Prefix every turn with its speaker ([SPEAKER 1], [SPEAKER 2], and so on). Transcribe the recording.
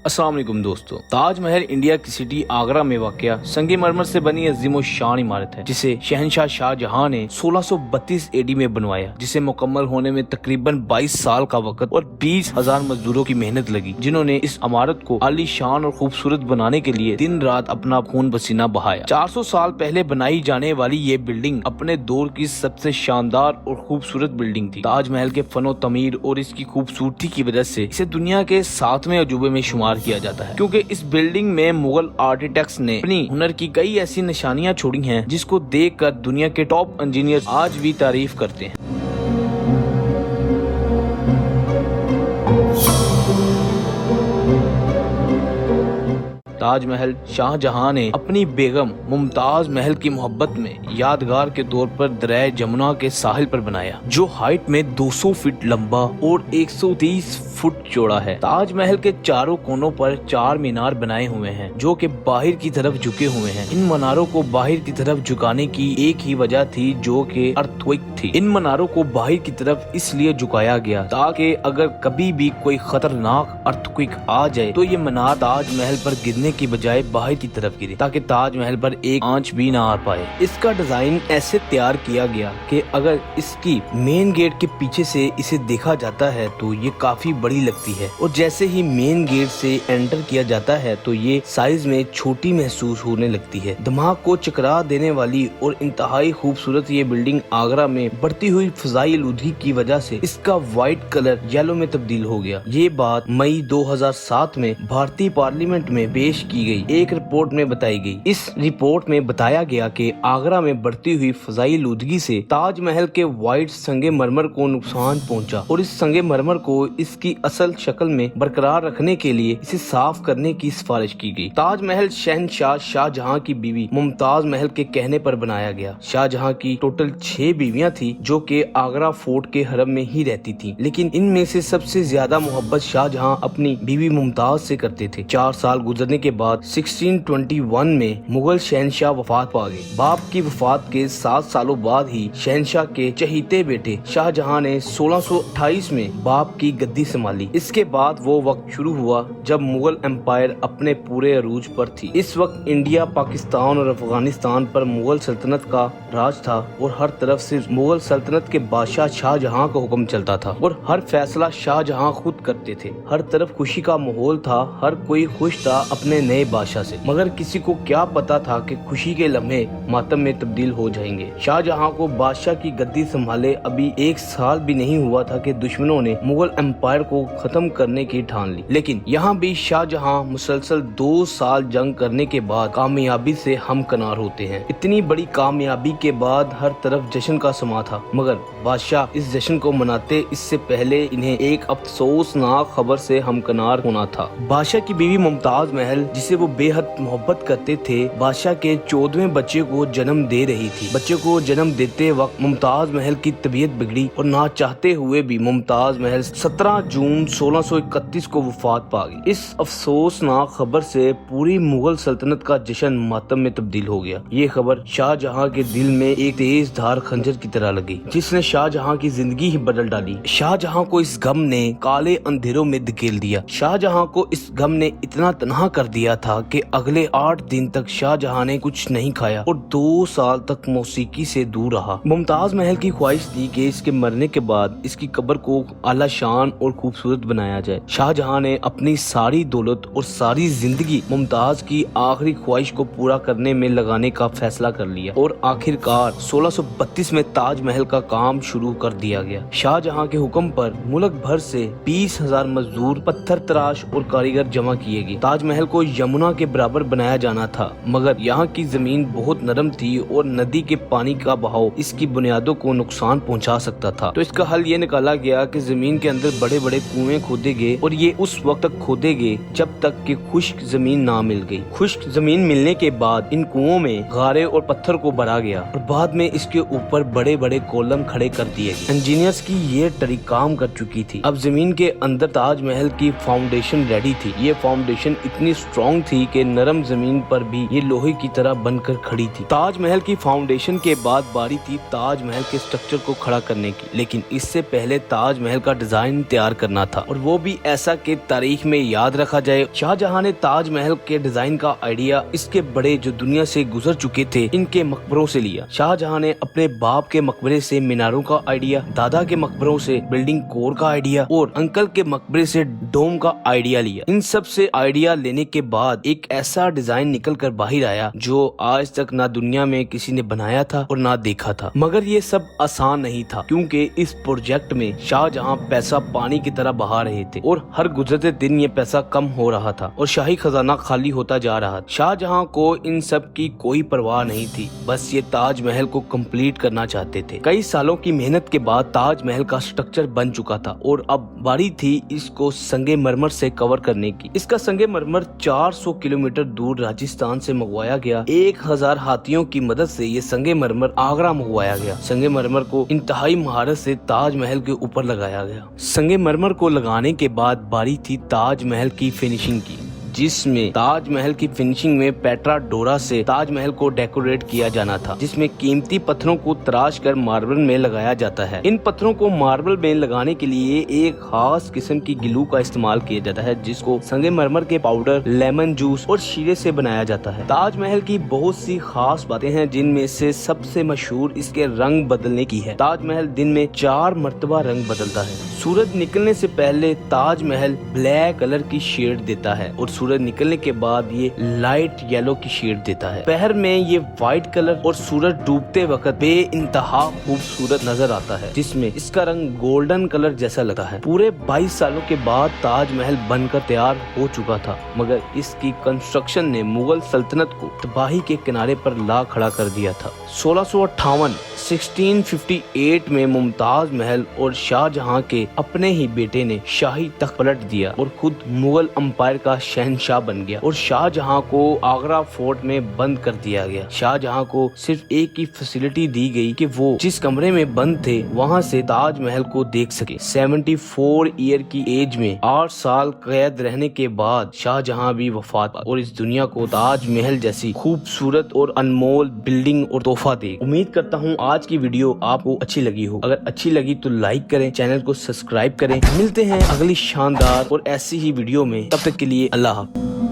[SPEAKER 1] अस्सलाम वालेकुम दोस्तों, ताजमहल इंडिया की सिटी आगरा में वाक़या संगमरमर से बनी अजीम शान इमारत है जिसे शहनशाह शाहजहां ने 1632 एडी में बनवाया, जिसे मुकम्मल होने में तकरीबन 22 साल का वक्त और 20,000 मजदूरों की मेहनत लगी, जिन्होंने इस इमारत को आलीशान और खूबसूरत बनाने के लिए दिन रात अपना खून पसीना बहाया। 400 साल पहले बनाई जाने वाली ये बिल्डिंग अपने दौर की सबसे शानदार और खूबसूरत बिल्डिंग थी। ताजमहल के फनो तमीर और इसकी खूबसूरती की वजह से इसे दुनिया के 7वें अजूबे में शुमार किया जाता है, क्योंकि इस बिल्डिंग में मुगल आर्किटेक्ट्स ने अपनी हुनर की कई ऐसी निशानियां छोड़ी हैं जिसको देखकर दुनिया के टॉप इंजीनियर आज भी तारीफ करते हैं। ताजमहल शाहजहां ने अपनी बेगम मुमताज महल की मोहब्बत में यादगार के तौर पर दरिया जमुना के साहिल पर बनाया, जो हाइट में 200 फीट लंबा और 130 फुट चौड़ा है। ताजमहल के चारों कोनों पर 4 मीनार बनाए हुए हैं जो कि बाहर की तरफ झुके हुए हैं। इन मीनारों को बाहर की तरफ झुकाने की एक ही वजह थी, जो कि अर्थक्वेक थी। इन मीनारों को बाहर की तरफ इसलिए झुकाया गया ताकि अगर कभी भी कोई खतरनाक अर्थक्वेक आ जाए तो ये मीनार ताजमहल पर गिरने की बजाय बाहर की तरफ गिरे, ताकि ताजमहल पर एक आंच भी ना आ पाए। इसका डिजाइन ऐसे तैयार किया गया कि अगर इसकी मेन गेट के पीछे से इसे देखा जाता है तो ये काफी बड़ी लगती है, और जैसे ही मेन गेट से एंटर किया जाता है तो ये साइज में छोटी महसूस होने लगती है। दिमाग को चकरा देने वाली और इंतहाई खूबसूरत ये बिल्डिंग आगरा में बढ़ती हुई फजाई आलूदगी की वजह से इसका व्हाइट कलर येलो में तब्दील हो गया। ये बात मई 2007 में भारतीय पार्लियामेंट में पेश की गई एक रिपोर्ट में बताई गई। इस रिपोर्ट में बताया गया कि आगरा में बढ़ती हुई फजाई आलूदगी से ताजमहल के व्हाइट संगमरमर को नुकसान पहुंचा, और इस संगमरमर को इसकी असल शक्ल में बरकरार रखने के लिए इसे साफ करने की सिफारिश की गई। ताजमहल शहनशाह शाहजहां की बीवी मुमताज महल के कहने पर बनाया गया। शाहजहां की टोटल 6 बीवियां थी जो कि आगरा फोर्ट के हरम में ही रहती थी, लेकिन इनमें से सबसे ज्यादा मोहब्बत शाहजहां अपनी बीवी मुमताज से करते थे। 4 साल गुजरने के बाद 1621 में मुगल शहनशाह वफात पा गए। बाप की वफात के 7 सालों बाद ही शहनशाह के चहीते बेटे शाहजहां ने 1628 में बाप की गद्दी संभाली। इसके बाद वो वक्त शुरू हुआ जब मुगल एम्पायर अपने पूरे अरूज पर थी। इस वक्त इंडिया, पाकिस्तान और अफगानिस्तान पर मुगल सल्तनत का राज था, और हर तरफ से मुगल सल्तनत के बादशाह शाहजहां का हुक्म चलता था, और हर फैसला शाहजहां खुद करते थे। हर तरफ खुशी का माहौल था, हर कोई खुश था अपने नए बादशाह से, मगर किसी को क्या पता था कि खुशी के लम्हे मातम में तब्दील हो जाएंगे। शाहजहां को बादशाह की गद्दी संभाले अभी 1 साल भी नहीं हुआ था कि दुश्मनों ने मुगल एम्पायर को खत्म करने की ठान ली। लेकिन यहाँ भी शाहजहां मुसलसल 2 साल जंग करने के बाद कामयाबी से हमकनार होते हैं। इतनी बड़ी कामयाबी के बाद हर तरफ जश्न का समा था, मगर बादशाह इस जश्न को मनाते इससे पहले इन्हें एक अफसोसनाक खबर से हमकनार होना था। बादशाह की बीवी मुमताज महल, जिसे वो बेहद मोहब्बत करते थे, बादशाह के 14वें बच्चे को जन्म दे रही थी। बच्चे को जन्म देते वक्त मुमताज महल की तबीयत बिगड़ी, और ना चाहते हुए भी मुमताज महल 17 जून 1631 को वफात पा गई। इस अफसोसनाक खबर से पूरी मुगल सल्तनत का जश्न मातम में तब्दील हो गया। ये खबर शाहजहां के दिल में एक तेज धार खंजर की तरह लगी, जिसने शाहजहां की जिंदगी ही बदल डाली। शाहजहां को इस गम ने काले अंधेरों में धकेल दिया। शाहजहां को इस गम ने इतना तन्हा कर दिया था कि अगले 8 दिन तक शाहजहां ने कुछ नहीं खाया और 2 साल तक मौसीकी से दूर रहा। मुमताज महल की ख्वाहिश थी कि इसके मरने के बाद इसकी कब्र को आला शान और खूबसूरत बनाया जाए। शाहजहां ने अपनी सारी दौलत और सारी जिंदगी मुमताज की आखिरी ख्वाहिश को पूरा करने में लगाने का फैसला कर लिया, और आखिरकार 1632 में ताजमहल का काम शुरू कर दिया गया। शाहजहां के हुक्म पर मुल्क भर से 20,000 मजदूर, पत्थर तराश और कारीगर जमा किए गए। ताजमहल को यमुना के बराबर बनाया जाना था, मगर यहाँ की जमीन बहुत नरम थी और नदी के पानी का बहाव इसकी बुनियादों को नुकसान पहुँचा सकता था। तो इसका हल ये निकाला गया कि जमीन के अंदर बड़े बड़े कुएं खोदे गए, और ये उस वक्त तक खोदे गए जब तक कि खुश्क जमीन ना मिल गई। खुश्क जमीन मिलने के बाद इन कुओं में गारे और पत्थर को भरा गया, और बाद में इसके ऊपर बड़े बड़े कॉलम खड़े कर दिए गए। इंजीनियर्स की ये ट्रिक काम कर चुकी थी। अब जमीन के अंदर ताजमहल की फाउंडेशन रेडी थी। ये फाउंडेशन इतनी स्ट्रॉन्ग थी कि नरम जमीन पर भी ये लोहे की तरह बनकर खड़ी थी। ताजमहल की फाउंडेशन के बाद बारी थी ताजमहल के स्ट्रक्चर को खड़ा करने की, लेकिन इससे पहले ताजमहल का डिजाइन तैयार करना था, और वो भी ऐसा कि तारीख में याद रखा जाए। शाहजहां ने ताजमहल के डिजाइन का आइडिया इसके बड़े जो दुनिया से गुजर चुके थे इनके मकबरों से लिया। शाहजहां ने अपने बाप के मकबरे से मीनारों का आइडिया, दादा के मकबरों से बिल्डिंग कोर का आइडिया और अंकल के मकबरे से डोम का आइडिया लिया। इन सब से आइडिया लेने के बाद एक ऐसा डिजाइन निकल कर बाहर आया जो आज तक ना दुनिया में किसी ने बनाया था और ना देखा था। मगर ये सब आसान नहीं था, क्योंकि इस प्रोजेक्ट में शाहजहां पैसा पानी की तरह बहा रहे थे और हर गुजरते दिन ये पैसा कम हो रहा था और शाही खजाना खाली होता जा रहा था। शाहजहां को इन सब की कोई परवाह नहीं थी, बस ये ताजमहल को कंप्लीट करना चाहते थे। कई सालों की मेहनत के बाद ताजमहल का स्ट्रक्चर बन चुका था और अब बारी थी इसको संगमरमर से कवर करने की। इसका संगमरमर 400 किलोमीटर दूर राजस्थान से मंगवाया गया। 1000 हाथियों की मदद से ये संगमरमर आगरा मंगवाया गया। संगमरमर को इंतहाई महारत से ताजमहल के ऊपर लगाया गया। संगमरमर को लगाने के बाद बारी थी ताजमहल की फिनिशिंग की, जिसमें ताजमहल की फिनिशिंग में पेट्रा डोरा से ताजमहल को डेकोरेट किया जाना था, जिसमें कीमती पत्थरों को तराश कर मार्बल में लगाया जाता है। इन पत्थरों को मार्बल में लगाने के लिए एक खास किस्म की ग्लू का इस्तेमाल किया जाता है, जिसको संगमरमर के पाउडर, लेमन जूस और शीरे से बनाया जाता है। ताजमहल की बहुत सी खास बातें हैं, जिनमें से सबसे मशहूर इसके रंग बदलने की है। ताजमहल दिन में 4 मरतबा रंग बदलता है। सूरज निकलने से पहले ताजमहल ब्लैक कलर की शेड देता है और सूरज निकलने के बाद ये लाइट येलो की शेड देता है। पहर में ये व्हाइट कलर और सूरज डूबते वक्त बेइंतहा खूबसूरत नजर आता है, जिसमें इसका रंग गोल्डन कलर जैसा लगता है। पूरे 22 सालों के बाद ताजमहल बनकर तैयार हो चुका था, मगर इसकी कंस्ट्रक्शन ने मुगल सल्तनत को तबाही के किनारे पर ला खड़ा कर दिया था। 1658 में मुमताज महल और शाहजहां के अपने ही बेटे ने शाही तख्त पलट दिया और खुद मुगल अंपायर का शहंशाह बन गया और शाहजहां को आगरा फोर्ट में बंद कर दिया गया। शाहजहां को सिर्फ एक ही फैसिलिटी दी गई कि वो जिस कमरे में बंद थे वहां से ताजमहल को देख सके। 74 ईयर की एज में 8 साल कैद रहने के बाद शाहजहां भी वफात पा और इस दुनिया को ताजमहल जैसी खूबसूरत और अनमोल बिल्डिंग और तोहफा दे। उम्मीद करता हूँ आज की वीडियो आपको अच्छी लगी हो। अगर अच्छी लगी तो लाइक करें, चैनल को सब्सक्राइब करें। मिलते हैं अगली शानदार और ऐसी ही वीडियो में, तब तक के लिए अल्लाह हाफ़िज़।